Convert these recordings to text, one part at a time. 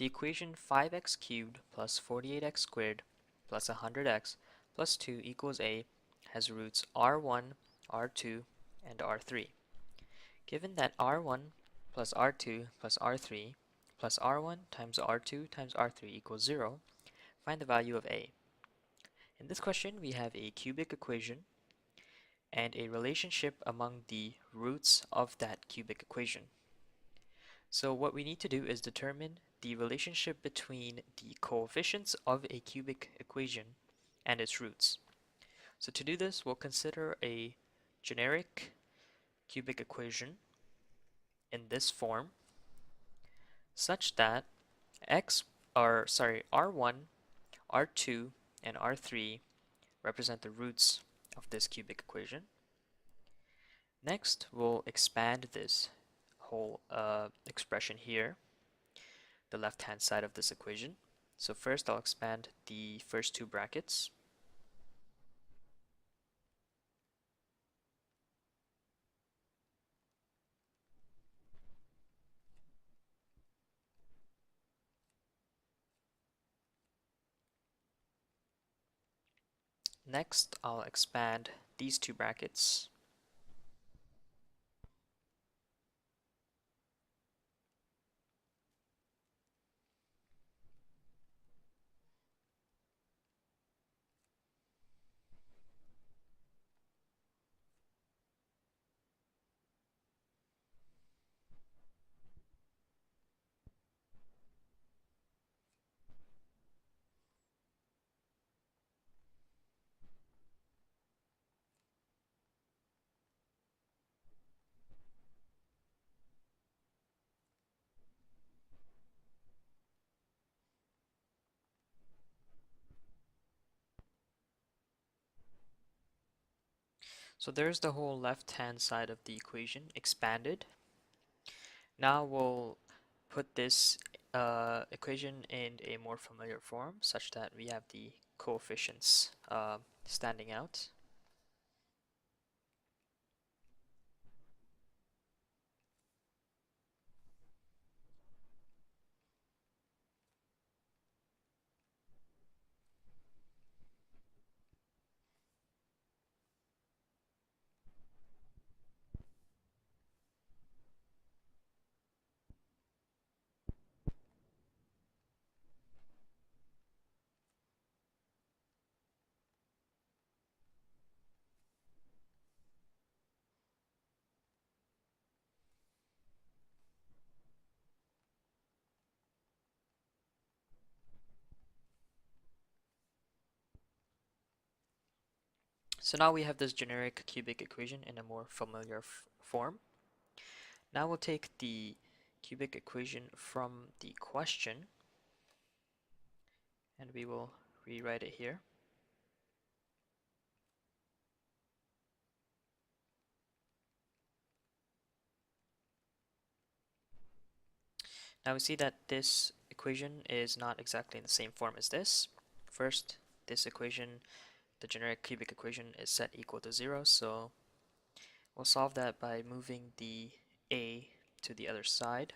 The equation 5x cubed plus 48x squared plus 100x plus 2 equals a has roots r1, r2, and r3. Given that r1 plus r2 plus r3 plus r1 times r2 times r3 equals 0, find the value of a. In this question, we have a cubic equation and a relationship among the roots of that cubic equation. So what we need to do is determine the relationship between the coefficients of a cubic equation and its roots. So to do this, we'll consider a generic cubic equation in this form such that r1, r2, and r3 represent the roots of this cubic equation. Next, we'll expand this whole expression here, the left-hand side of this equation. So first I'll expand the first two brackets. Next, I'll expand these two brackets. So there's the whole left-hand side of the equation expanded. Now we'll put this equation in a more familiar form such that we have the coefficients standing out. So now we have this generic cubic equation in a more familiar form. Now we'll take the cubic equation from the question and we will rewrite it here. Now we see that this equation is not exactly in the same form as this. First, this equation, the generic cubic equation, is set equal to 0, so we'll solve that by moving the a to the other side.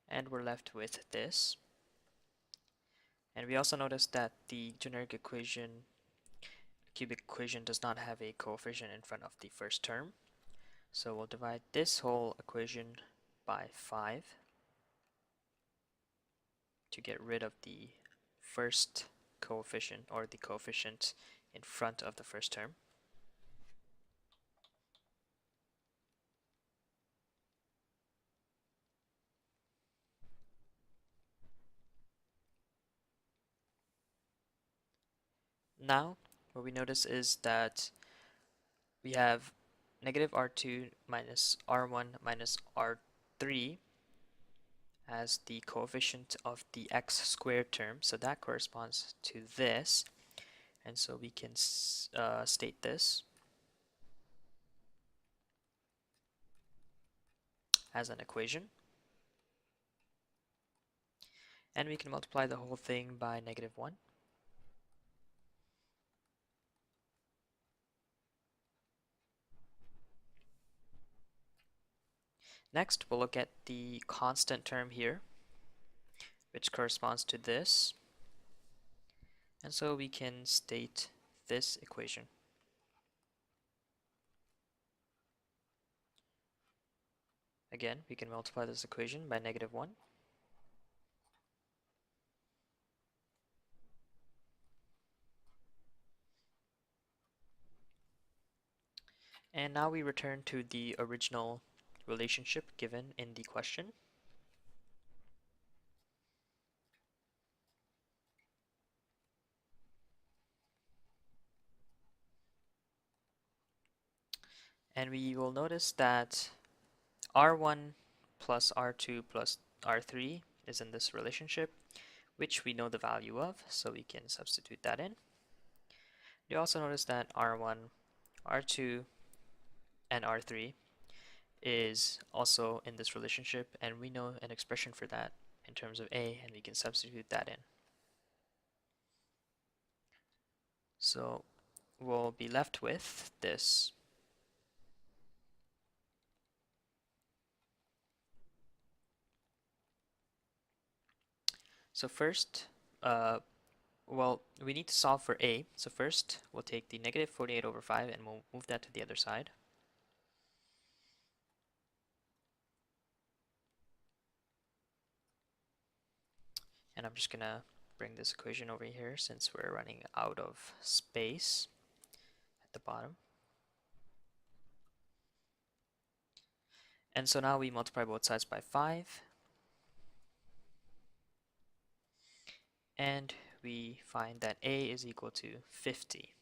And we're left with this. And we also notice that the generic equation, cubic equation, does not have a coefficient in front of the first term. So we'll divide this whole equation by 5 to get rid of the first coefficient, or the coefficient in front of the first term. Now, what we notice is that we have negative r2 minus r1 minus r3 as the coefficient of the x squared term, so that corresponds to this, and so we can state this as an equation, and we can multiply the whole thing by negative 1. Next, we'll look at the constant term here. which corresponds to this. And so we can state this equation. Again, we can multiply this equation by -1. And now we return to the original relationship given in the question. And we will notice that R1 plus R2 plus R3 is in this relationship, which we know the value of, so we can substitute that in. You also notice that R1, R2, and R3 is also in this relationship, and we know an expression for that in terms of A, and we can substitute that in. So we'll be left with this. So first, well, we need to solve for A. So first, we'll take the -48/5 and we'll move that to the other side. And I'm just gonna bring this equation over here since we're running out of space at the bottom. And so now we multiply both sides by 5. And we find that A is equal to 50.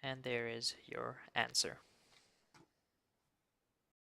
And there is your answer.